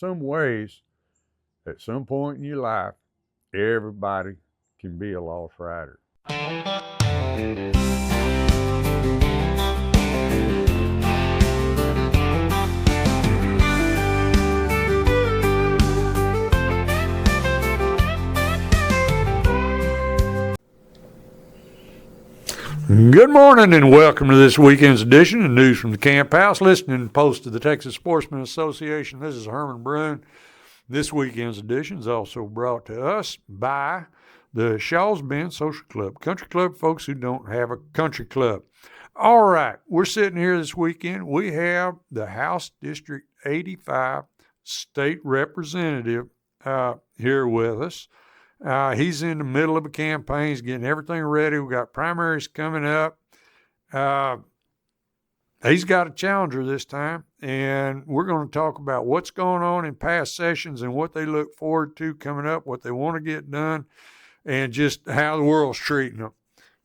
some ways, at some point in your life, everybody can be a lost rider. Good morning and welcome to this weekend's edition of News from the Camp House, listening to Post of the Texas Sportsman Association. This is Herman Brune. This weekend's edition is also brought to us by the Shaw's Bend Social Club, country club folks who don't have a country club. All right, we're sitting here this weekend. We have the House District 85 State Representative here with us. He's in the middle of a campaign. He's getting everything ready. We've got primaries coming up. He's got a challenger this time, and we're going to talk about what's going on in past sessions and what they look forward to coming up, what they want to get done, and just how the world's treating them.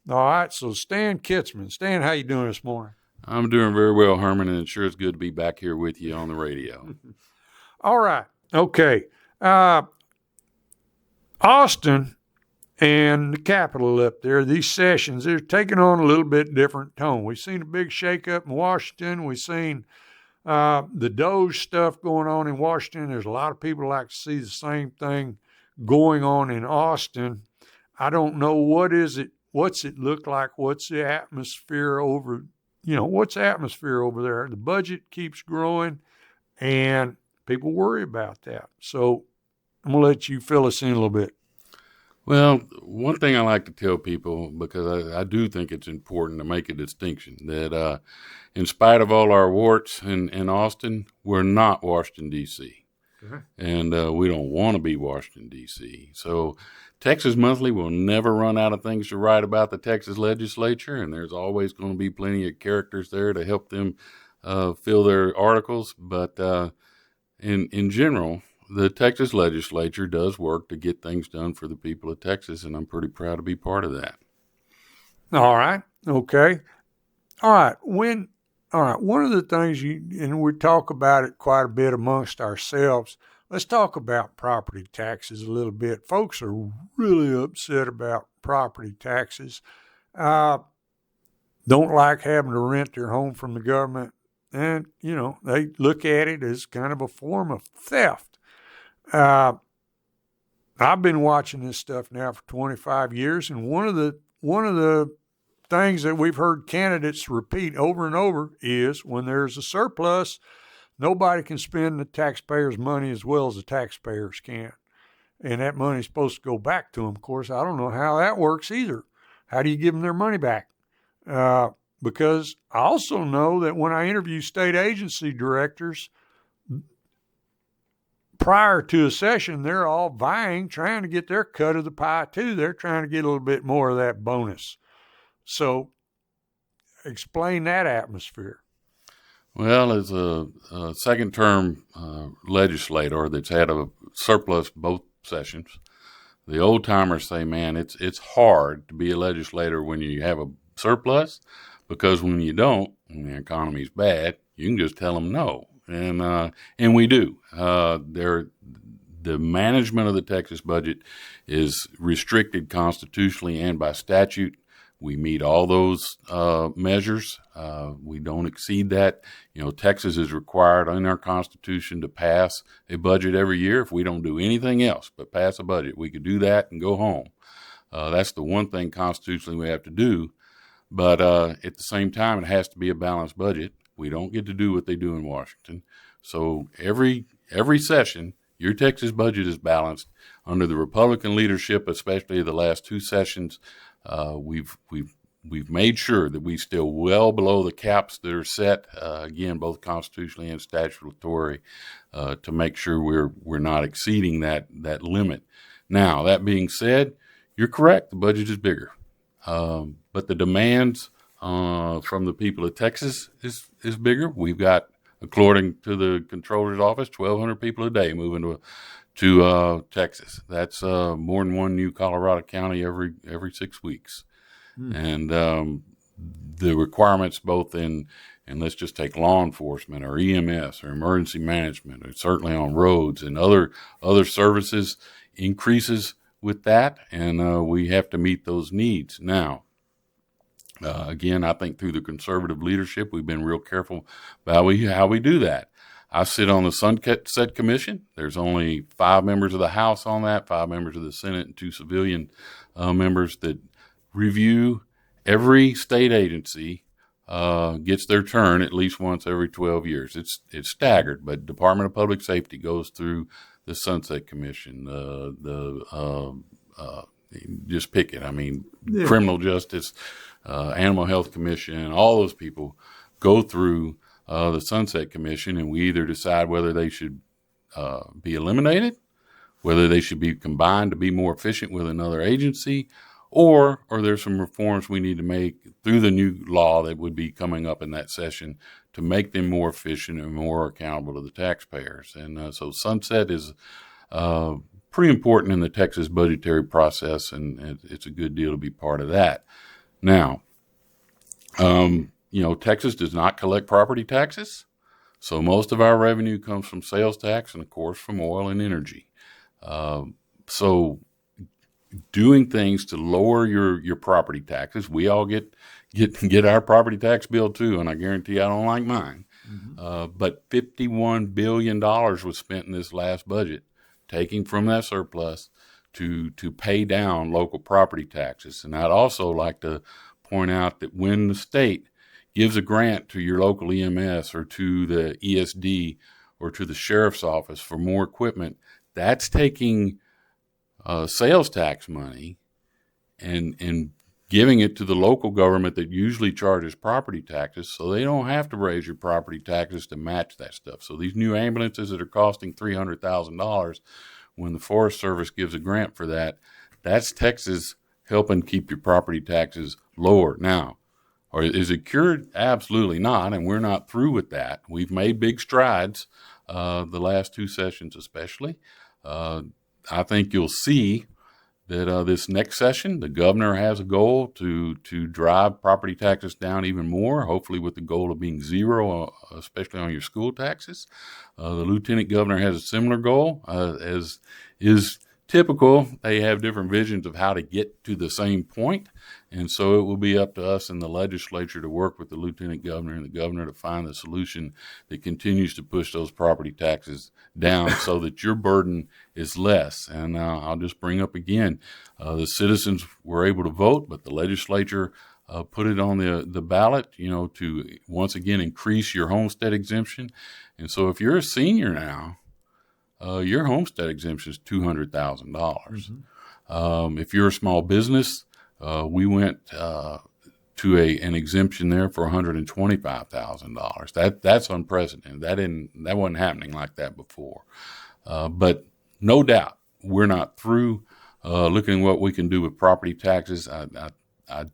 All right, so Stan Kitzman. Stan, how you doing this morning? I'm doing very well, Herman, and it sure is good to be back here with you on the radio. All right, okay. Austin and the Capitol up there, these sessions, they're taking on a little bit different tone. We've seen a big shakeup in Washington. We've seen the Doge stuff going on in Washington. There's a lot of people like to see the same thing going on in Austin. I don't know what's it look like? What's the atmosphere over, what's the atmosphere over there? The budget keeps growing and people worry about that. So I'm going to let you fill us in a little bit. Well, one thing I like to tell people, because I do think it's important to make a distinction, that in spite of all our warts in Austin, we're not Washington, D.C. Okay. And we don't want to be Washington, D.C. So Texas Monthly will never run out of things to write about the Texas legislature, and there's always going to be plenty of characters there to help them fill their articles. But in general, the Texas legislature does work to get things done for the people of Texas, and I'm pretty proud to be part of that. All right. Okay. All right. One of the things and we talk about it quite a bit amongst ourselves, let's talk about property taxes a little bit. Folks are really upset about property taxes. Don't like having to rent their home from the government. And, they look at it as kind of a form of theft. I've been watching this stuff now for 25 years, and one of the things that we've heard candidates repeat over and over is when there's a surplus, nobody can spend the taxpayers' money as well as the taxpayers can. And that money's supposed to go back to them. Of course, I don't know how that works either. How do you give them their money back? Because I also know that when I interview state agency directors, prior to a session, they're all vying, trying to get their cut of the pie too. They're trying to get a little bit more of that bonus. So explain that atmosphere. Well, as a second-term legislator that's had a surplus both sessions, the old-timers say, man, it's hard to be a legislator when you have a surplus, because when you don't, and the economy's bad, you can just tell them no. And we do. The management of the Texas budget is restricted constitutionally and by statute. We meet all those measures. We don't exceed that. Texas is required in our Constitution to pass a budget every year. If we don't do anything else but pass a budget, we could do that and go home. That's the one thing constitutionally we have to do. But at the same time, it has to be a balanced budget. We don't get to do what they do in Washington. So every session, your Texas budget is balanced. Under the Republican leadership, especially the last two sessions, we've made sure that we still well below the caps that are set, again, both constitutionally and statutory, to make sure we're not exceeding that limit. Now, that being said, you're correct. The budget is bigger, but the demands from the people of Texas is bigger. We've got, according to the Comptroller's Office, 1,200 people a day moving to Texas. That's more than one new Colorado county every 6 weeks. And the requirements both in And let's just take law enforcement or EMS or emergency management, or certainly on roads and other services increases with that, and we have to meet those needs. Now, again, I think through the conservative leadership, we've been real careful about how we do that. I sit on the Sunset Commission. There's only 5 members of the House on that, 5 members of the Senate, and 2 civilian members that review every state agency. Gets their turn at least once every 12 years. It's staggered, but Department of Public Safety goes through the Sunset Commission, just pick it. I mean, Criminal Justice, Animal Health Commission, all those people go through the Sunset Commission, and we either decide whether they should be eliminated, whether they should be combined to be more efficient with another agency, or there's some reforms we need to make through the new law that would be coming up in that session to make them more efficient and more accountable to the taxpayers. And so Sunset is pretty important in the Texas budgetary process, and it's a good deal to be part of that. Now, Texas does not collect property taxes, so most of our revenue comes from sales tax and, of course, from oil and energy. So doing things to lower your property taxes. We all get our property tax bill too, and I guarantee I don't like mine. Mm-hmm. But $51 billion was spent in this last budget, taking from that surplus to pay down local property taxes. And I'd also like to point out that when the state gives a grant to your local EMS or to the ESD or to the sheriff's office for more equipment, that's taking sales tax money and giving it to the local government that usually charges property taxes, so they don't have to raise your property taxes to match that stuff. So these new ambulances that are costing $300,000, when the Forest Service gives a grant for that, that's Texas helping keep your property taxes lower. Now, or is it cured? Absolutely not, and we're not through with that. We've made big strides the last 2 sessions especially. I think you'll see that this next session, the governor has a goal to drive property taxes down even more, hopefully with the goal of being zero, especially on your school taxes. The lieutenant governor has a similar goal. As is typical, they have different visions of how to get to the same point. And so it will be up to us in the legislature to work with the lieutenant governor and the governor to find the solution that continues to push those property taxes down so that your burden is less. And I'll just bring up again, the citizens were able to vote, but the legislature put it on the ballot, to once again increase your homestead exemption. And so if you're a senior now, your homestead exemption is $200,000. Mm-hmm. If you're a small business, we went to an exemption there for $125,000. That's unprecedented. That wasn't happening like that before. But no doubt we're not through looking at what we can do with property taxes. I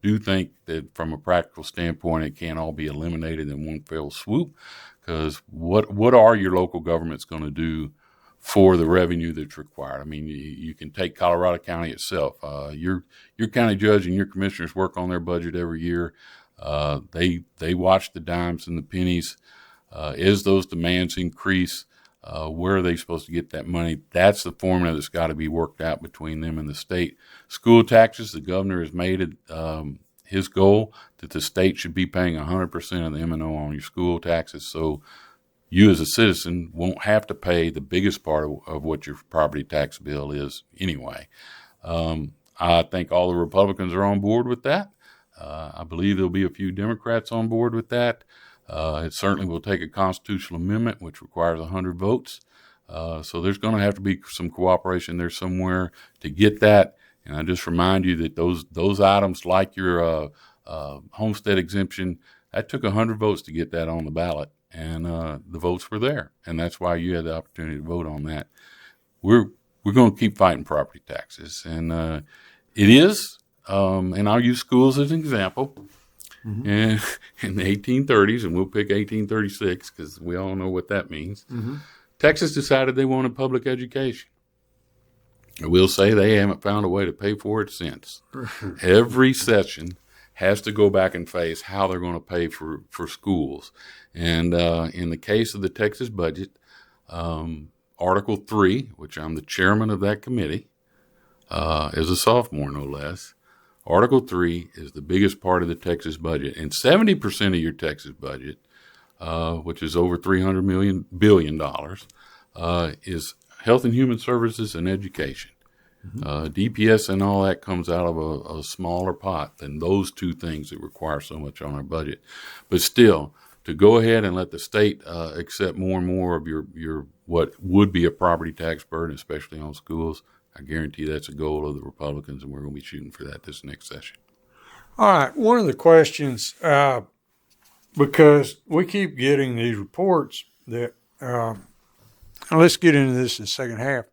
do think that from a practical standpoint, it can't all be eliminated in one fell swoop, because what are your local governments going to do for the revenue that's required? I mean, you can take Colorado County itself. Your county judge and your commissioners work on their budget every year. They watch the dimes and the pennies. As those demands increase, where are they supposed to get that money? That's the formula that's got to be worked out between them and the state. School taxes, the governor has made it his goal that the state should be paying 100% of the M&O on your school taxes. So you as a citizen won't have to pay the biggest part of what your property tax bill is anyway. I think all the Republicans are on board with that. I believe there'll be a few Democrats on board with that. It certainly will take a constitutional amendment, which requires 100 votes. So there's going to have to be some cooperation there somewhere to get that. And I just remind you that those items like your homestead exemption, that took 100 votes to get that on the ballot. And the votes were there, and that's why you had the opportunity to vote on that. We're going to keep fighting property taxes, and it is. And I'll use schools as an example. Mm-hmm. And in the 1830s, and we'll pick 1836 because we all know what that means. Mm-hmm. Texas decided they wanted public education. I will say they haven't found a way to pay for it since. Every session has to go back and face how they're going to pay for schools. And in the case of the Texas budget, Article 3, which I'm the chairman of that committee, as a sophomore no less, Article 3 is the biggest part of the Texas budget. And 70% of your Texas budget, which is over $300 billion, is health and human services and education. DPS and all that comes out of a smaller pot than those two things that require so much on our budget. But still, to go ahead and let the state accept more and more of your what would be a property tax burden, especially on schools, I guarantee that's a goal of the Republicans, and we're going to be shooting for that this next session. All right. One of the questions, because we keep getting these reports that, let's get into this in the second half,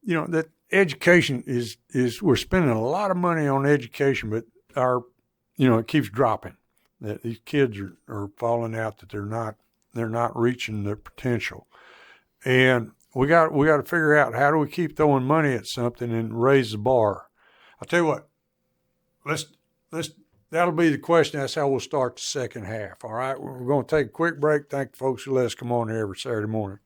that education is we're spending a lot of money on education, but it keeps dropping. That these kids are falling out, that they're not reaching their potential. And we got to figure out, how do we keep throwing money at something and raise the bar? I'll tell you what, that'll be the question. That's how we'll start the second half. All right. We're going to take a quick break. Thank the folks who let us come on here every Saturday morning.